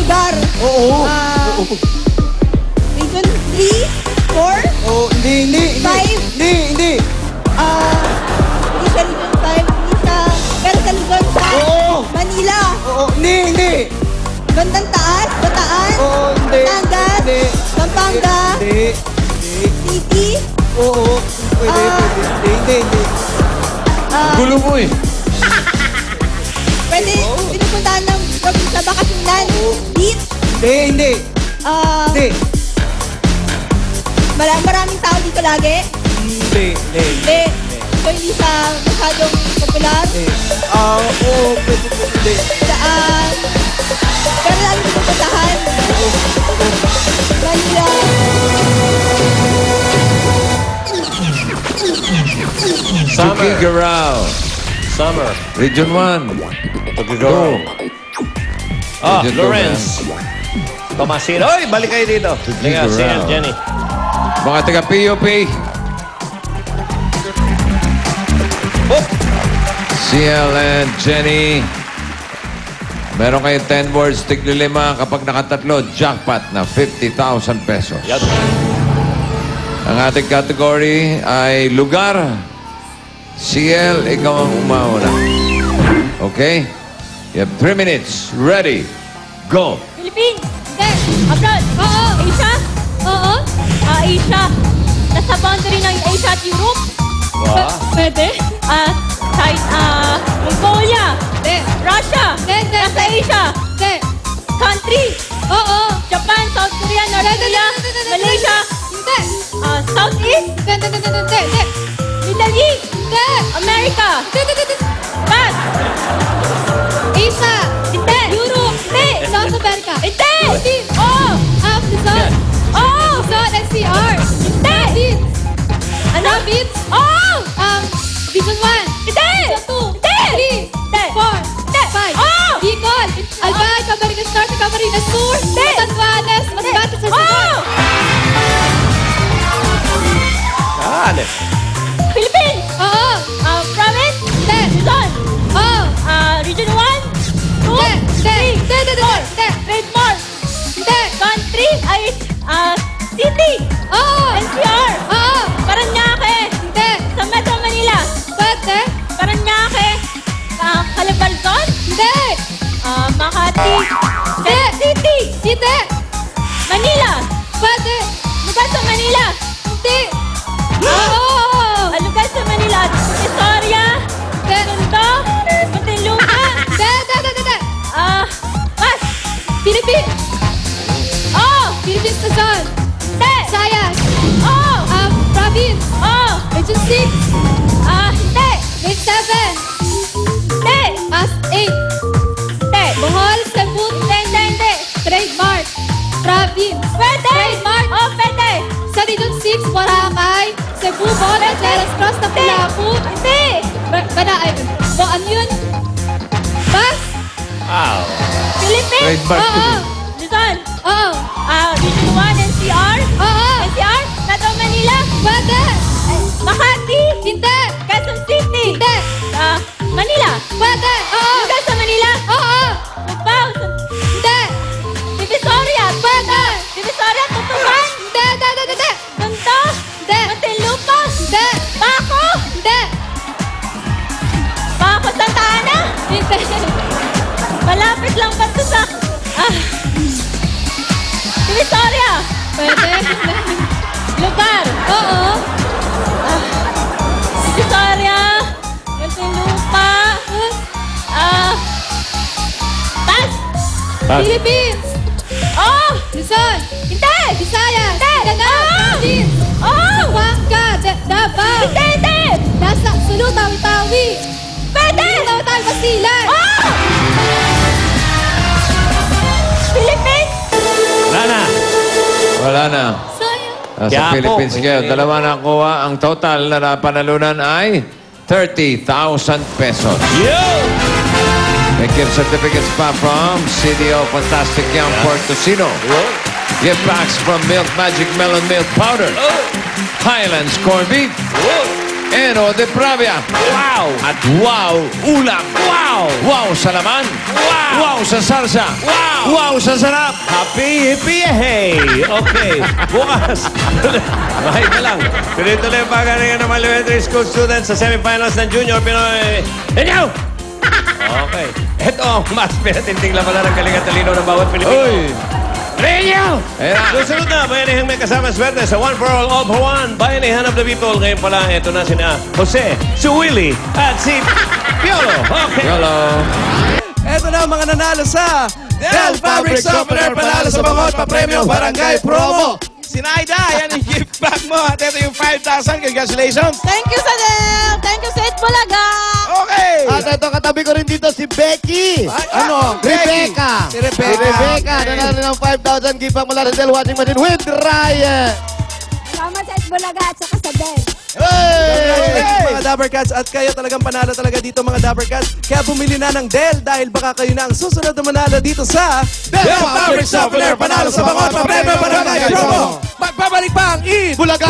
lugar. Oo. Region 3, 4, Oo, hindi. 5. Hindi. Hindi siya Region 5, hindi siya, pero sa Luzon sa Oo. Manila. Oo, hindi. Bandang taas, Bataan, Oo, hindi. Batangas, Hindi. Pampanga, Hindi. City, Oo, pwede. Hindi. Gulo mo eh. pwede pinupuntahan ng probinsya Bakasinan, Beach, Hindi. Hindi. maraming tao dito lagi. Hindi. Hindi. So, hindi siya masyadong popular. Oo, pwede. Saan? Pero lagi pinupuntahan. Manila. Summer. Tuguegarao. Summer. Region 1. Tuguegarao. Ah, Region Lawrence. Tomasino. Oy, balik kayo dito. Liga, si Jenny. Mga taga POP. Oh! CL and Jenny. Meron kayo 10 words, tigli-5. Kapag nakatatlo, jackpot na 50,000 pesos. Yan. Ang ating category ay lugar. CL, ikaw ang umauna. Okay? You have 3 minutes. Ready? Go! Philippines. Hindi. Abroad. Oo. Asia. Oo. Asia. Nasa boundary ng Asia at Europe. Wow. Pwede. China. Mongolia. Hindi. Russia. Hindi. Nasa Asia. Hindi. Country. Oo. Japan, South Korea, North Korea, Malaysia. Hindi. Southeast. Hindi. Middle East. Hindi. America. Hindi. Pass. Asia. Hindi. Europe. Hindi. South America. Hindi. Oh. Luzon. Oh. Luzon, NCR. Hindi. Ano? Province. Oh. Region 1. Hindi. Region 2. Hindi. 3. 4. 5. Oh. Bicol. Albay, Camarines Norte, Camarines Sur. Hindi. Catanduanes, Masbate, Surigao. Oh. Yan. Philippines. Oo. Province. Hindi. Luzon. Oo. Region 1. 2. 3. 4. Trademark. Hindi. Country. City. Oo. NCR. Oo. Paranaque. Hindi. Sa Metro Manila. Pwede. Paranaque. Calabarzon. Hindi. Makati. Hindi. City. Hindi. Manila. Pwede. Lugar sa Manila. Hindi. Oo. Lugar sa Manila. Victoria. Tondo. Muntinlupa. Hindi. Pass. Philippines. Oh. Philippines Luzon. Hindi. Sayas. Oh. Province. Oh. Region 6. Hindi. Grade 7. Hindi. Pass 8. Hindi. Bohol, Cebu. Hindi. Trademark. Province. Pwede. Trademark. Oh, pwede. Sa Region 6, Boracay, Cebu, Bohol, at Leras Cross, Tapilapu. Hindi. Ano yun? Pass. Wow. Philippines. Trademark. Oo. Luzon. Oo. Region 1, NCR. Oo. NCR. Metro Manila. Pwede. Makati. Hindi. Quezon City. Hindi. Manila. Pwede. Oo. Lugar sa Manila. Oo. Lubao. Hindi. Divisoria. Pwede. Divisoria. Tutuban. Hindi. Tondo. Hindi. Muntinlupa. Hindi. Baco. Hindi. Baco, Santa Ana. Hindi. Malapit lang ba ito sa... Divisoria. Pwede. Lugar. Oo. Divisoria. Muntinlupa. Pass. Philippines. Oh. Luzon. Hindi. Visayas. Hindi. Mindanao. Province. Oh. Zamboanga. Davao. Hindi. Nasa Sulu, Tawi-Tawi. Pwede. Tawi-Tawi, Basilan. Oh. Philippines. Wala na. Sayang. Sa Quiapo. Philippines kayo. Dalawa na kuha. Ang total na napanalunan ay 30,000 pesos. Yo! May gift certificates pa from CDO Fantastic Young Portosino. Gift packs from Milk Magic Melon Milk Powder. Highlands Corned Beef. Eno de Pravia. Wow! At wow, ulam. Wow! Wow sa laman. Wow! Wow sa salsa. Wow! Wow sa sarap. Happy Hippie Hey! Okay, bukas. Mahal ka lang. Tuloy-tuloy ang pagalingan ng mga elementary school students sa semifinals ng Junior Pinoy. Inyo! Okay. Ito ang mas pinatinding labanan ng galing at talino ng bawat Pilipino. Uy! Reño! Ayan na. Susunod na, bayanihang may kasama swerte sa One for All, All for One. Bayanihan of the People. Ngayon pala, ito na sina Jose, si Willie, at si Piolo. Okay. Hello. Eto na ang mga nanalo sa Del Fabric Softener. Panalo sa Bangot Papremyo Barangay Promo. Sinaida, yan yung gift bag mo. At ito yung 5,000. Congratulations. Thank you sa Del. Thank you sa Itbulaga. Okay. At ito, katabi ko rin dito si Becky. Ano? Rebecca. Si Rebecca. Si Rebecca. Nanalo ng 5,000 gift bag mula sa Del Watching Machine with Ryan. Salamat sa Itbulaga at saka sa Del. Congratulations mga Dabber Cats at kayo talagang panalo talaga dito mga Dabber Cats. Kaya bumili na ng Del dahil baka kayo na ang susunod na manalo dito sa Del Fabric Softener. Panalo sa Bangot Papremyo Barangay Promo. Magbabalik pa ang Eat Bulaga.